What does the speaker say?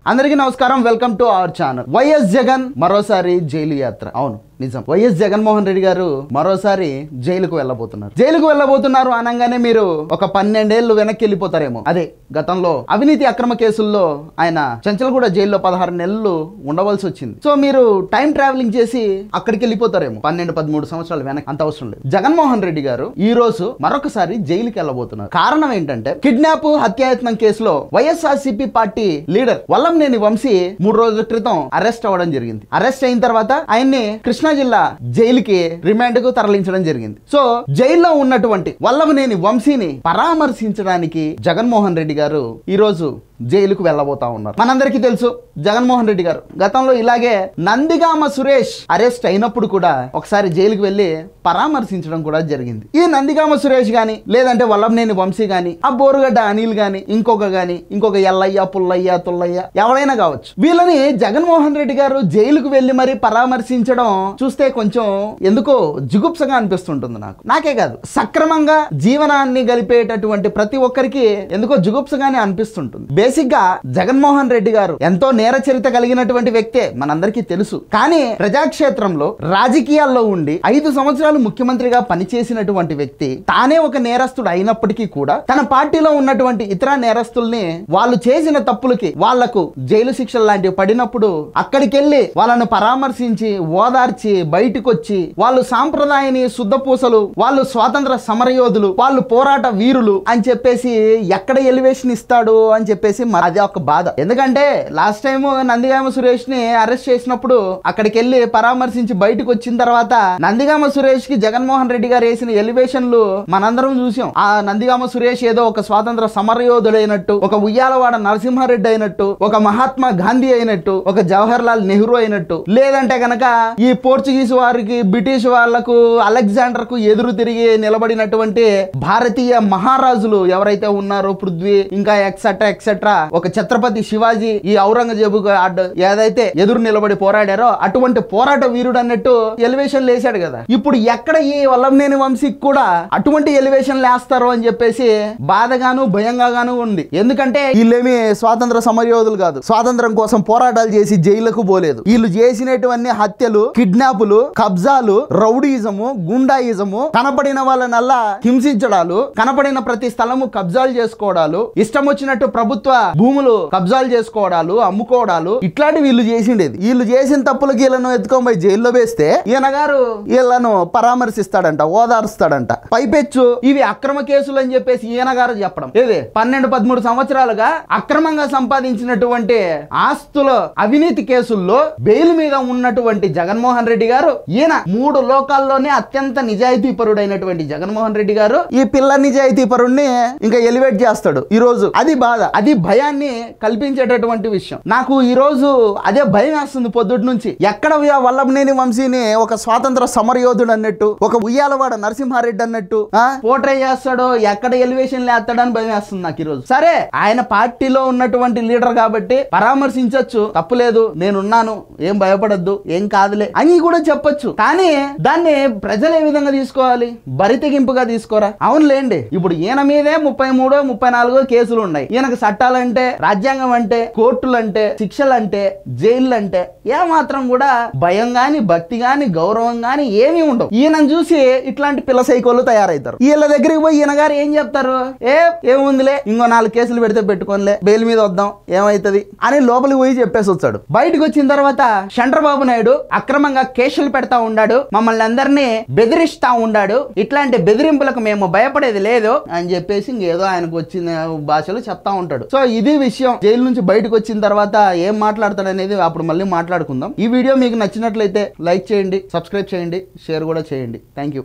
అందరికీ నమస్కారం, welcome to our channel. YS Jagan మరోసారి జైలు యాత్ర. అవును, నిజం. వైఎస్ జగన్మోహన్ రెడ్డి గారు మరోసారి జైలుకు వెళ్ళబోతున్నారు అనగానే మీరు ఒక 12 ఏళ్ళు వెనక్కి వెళ్ళిపోతారేమో. అదే గతంలో అవినీతి అక్రమ కేసుల్లో ఆయన చెంచల్గూడ జైల్లో 16 నెలలు ఉండవలసి వచ్చింది. సో మీరు టైం ట్రావెలింగ్ చేసి అక్కడికి వెళ్ళిపోతారేమో 12-13 సంవత్సరాలు వెనక్కి. అంత అవసరం లేదు. జగన్మోహన్ రెడ్డి గారు ఈ రోజు మరొకసారి జైలుకి వెళ్ళబోతున్నారు. కారణం ఏంటంటే కిడ్నాప్ హత్యాయత్నం కేసులో వైఎస్ఆర్సీపీ పార్టీ లీడర్ వల్లంనేని వంశీ 3 రోజుల క్రితం అరెస్ట్ అవ్వడం జరిగింది. అరెస్ట్ అయిన తర్వాత ఆయన్ని కృష్ణా జిల్లా జైలుకి రిమాండ్ కు తరలించడం జరిగింది. సో జైల్లో ఉన్నటువంటి వల్లంనేని వంశీని పరామర్శించడానికి జగన్మోహన్ రెడ్డి గారు ఈ రోజు జైలుకు వెళ్ళబోతా ఉన్నారు. మనందరికీ తెలుసు జగన్మోహన్ రెడ్డి గారు గతంలో ఇలాగే నందిగామ సురేష్ అరెస్ట్ అయినప్పుడు కూడా ఒకసారి జైలుకు వెళ్లి పరామర్శించడం కూడా జరిగింది. ఈ నందిగామ సురేష్ గాని లేదంటే వల్లంనేని వంశీ గాని ఆ బోరుగడ్డ అనిల్ గాని ఇంకొక ఎల్లయ్య పుల్లయ్య తుల్లయ్య ఎవరైనా కావచ్చు, వీళ్ళని జగన్మోహన్ రెడ్డి గారు జైలుకు వెళ్లి మరి పరామర్శించడం చూస్తే కొంచెం ఎందుకో జుగుప్సగా అనిపిస్తుంటుంది. నాకే కాదు, సక్రమంగా జీవనాన్ని గడిపేటటువంటి ప్రతి ఒక్కరికి ఎందుకో జుగుప్సగానే అనిపిస్తుంటుంది. బేసిక్ గా జగన్మోహన్ రెడ్డి గారు ఎంతో నేర చరిత్ర కలిగినటువంటి వ్యక్తే, మనందరికీ తెలుసు. కానీ ప్రజాక్షేత్రంలో రాజకీయాల్లో ఉండి 5 సంవత్సరాలు ముఖ్యమంత్రిగా పనిచేసినటువంటి వ్యక్తి తానే ఒక నేరస్తుడు అయినప్పటికీ కూడా తన పార్టీలో ఉన్నటువంటి ఇతర నేరస్తుల్ని వాళ్ళు చేసిన తప్పులకి వాళ్లకు జైలు శిక్షలు లాంటివి పడినప్పుడు అక్కడికి వెళ్ళి వాళ్ళను పరామర్శించి ఓదార్చి బయటకు వచ్చి వాళ్ళు సాంప్రదాయని శుద్ధపూసలు, వాళ్ళు స్వాతంత్ర సమరయోధులు, వాళ్ళు పోరాట వీరులు అని చెప్పేసి ఎక్కడ ఎలివేషన్ ఇస్తాడు అని చెప్పేసి అది ఒక బాధ. ఎందుకంటే లాస్ట్ టైం నందిగామ సురేష్ ని అరెస్ట్ చేసినప్పుడు అక్కడికి వెళ్ళి పరామర్శించి బయటకు వచ్చిన తర్వాత నందిగామ సురేష్ కి జగన్మోహన్ రెడ్డి గారు వేసిన ఎలివేషన్లు మనందరం చూసాం. ఆ నందిగామ సురేష్ ఏదో ఒక స్వాతంత్ర సమరయోధుడు అయినట్టు, ఒక ఉయ్యాలవాడ నరసింహారెడ్డి అయినట్టు, ఒక మహాత్మా గాంధీ అయినట్టు, ఒక జవహర్ లాల్ నెహ్రూ అయినట్టు, లేదంటే గనక ఈ పోర్చుగీస్ వారికి బ్రిటిష్ వాళ్లకు అలెగ్జాండర్ కు ఎదురు తిరిగి నిలబడినటువంటి భారతీయ మహారాజులు ఎవరైతే ఉన్నారో పృథ్వీ ఇంకా ఎక్సెట్రా ఒక ఛత్రపతి శివాజీ ఈ ఔరంగజేబు ఏదైతే ఎదురు నిలబడి పోరాడారో అటువంటి పోరాట వీరుడు అన్నట్టు ఎలివేషన్ లేసాడు కదా. ఇప్పుడు ఎక్కడ ఈ వల్లంనేని వంశీకి కూడా అటువంటి ఎలివేషన్ లేస్తారో అని చెప్పేసి బాధగాను భయంగాను ఉంది. ఎందుకంటే వీళ్ళేమి స్వాతంత్ర సమరయోధులు కాదు, స్వాతంత్రం కోసం పోరాటాలు చేసి జైలుకు పోలేదు. వీళ్ళు చేసినటువంటి హత్యలు, కిడ్నాపులు, కబ్జాలు, రౌడీజము, గుండాయిజము, కనపడిన వాళ్ళనల్లా హింసించడాలు, కనపడిన ప్రతి స్థలము కబ్జాలు చేసుకోవడాలు, ఇష్టం వచ్చినట్టు ప్రభుత్వ భూములు కబ్జాలు చేసుకోవడాలు, అమ్ముకోవడాలు, ఇట్లాంటి వీళ్ళు చేసిండేది. వీళ్ళు చేసిన తప్పులకి వీళ్ళను ఎత్తుకోబోయి జైల్లో వేస్తే ఈయన గారు వీళ్ళను పరామర్శిస్తాడంట, ఓదారుస్తాడంట. పైపెచ్చు ఇవి అక్రమ కేసులు అని చెప్పేసి ఈయన గారు చెప్పడం. ఏది 12-13 సంవత్సరాలుగా అక్రమంగా సంపాదించినటువంటి ఆస్తుల అవినీతి కేసుల్లో బెయిల్ మీద ఉన్నటువంటి జగన్మోహన్ రెడ్డి గారు, ఈయన 3 లోకాల్లోనే అత్యంత నిజాయితీ పరుడైనటువంటి జగన్మోహన్ రెడ్డి గారు ఈ పిల్ల నిజాయితీ పరుణ్ణి ఇంకా ఎలివేట్ చేస్తాడు ఈ రోజు. అది బాధ, అది భయాన్ని కల్పించేటటువంటి విషయం. నాకు ఈ రోజు అదే భయం వేస్తుంది పొద్దుటి నుంచి. ఎక్కడ వల్లంనేని వంశీని ఒక స్వాతంత్ర సమరయోధుడు అన్నట్టు, ఒక ఉయ్యాలవాడ నరసింహారెడ్డి అన్నట్టు పోర్ట్రే చేస్తాడో, ఎక్కడ ఎలివేషన్ లేస్తాడని భయం వేస్తుంది నాకు ఈ రోజు. సరే, ఆయన పార్టీలో ఉన్నటువంటి లీడర్ కాబట్టి పరామర్శించొచ్చు, తప్పులేదు, నేనున్నాను, ఏం భయపడద్దు, ఏం కాదులే అని కూడా చెప్పొచ్చు. కానీ దాన్ని ప్రజలు ఏ విధంగా తీసుకోవాలి? బరితెగింపుగా తీసుకోరా? అవునులేండి, ఇప్పుడు ఈయన మీదే 33-34 కేసులు ఉన్నాయి. ఈయనకు చట్టాలంటే, రాజ్యాంగం అంటే, కోర్టులంటే, శిక్షలంటే, జైళ్ళంటే ఏమాత్రం కూడా భయం గాని, భక్తి గాని, గౌరవం గాని ఏమీ ఉండవు. ఈయనను చూసి ఇట్లాంటి పిల్ల సైకోలు తయారవుతారు. వీళ్ళ దగ్గరికి పోయి ఈయన గారు ఏం చెప్తారు? ఏముందిలే, ఇంకో 4 కేసులు పెడితే పెట్టుకోనిలే, బెయిల్ మీద వద్దాం, ఏమైతుంది అని లోపలికి పోయి చెప్పేసి వచ్చాడు. బయటకు వచ్చిన తర్వాత చంద్రబాబు నాయుడు అక్రమంగా కేసులు పెడతా ఉన్నాడు, మమ్మల్ని అందరినీ బెదిరిస్తా ఉన్నాడు, ఇట్లాంటి బెదిరింపులకు మేము భయపడేది లేదు అని చెప్పేసి ఇంకేదో ఆయనకు వచ్చిన భాషలో చెప్తా ఉంటాడు. సో ఇది విషయం. జైలు నుంచి బయటకు వచ్చిన తర్వాత ఏం మాట్లాడతాడు అనేది అప్పుడు మళ్ళీ మాట్లాడుకుందాం. ఈ వీడియో మీకు నచ్చినట్లయితే లైక్ చేయండి, సబ్స్క్రైబ్ చేయండి, షేర్ కూడా చేయండి. Thank you.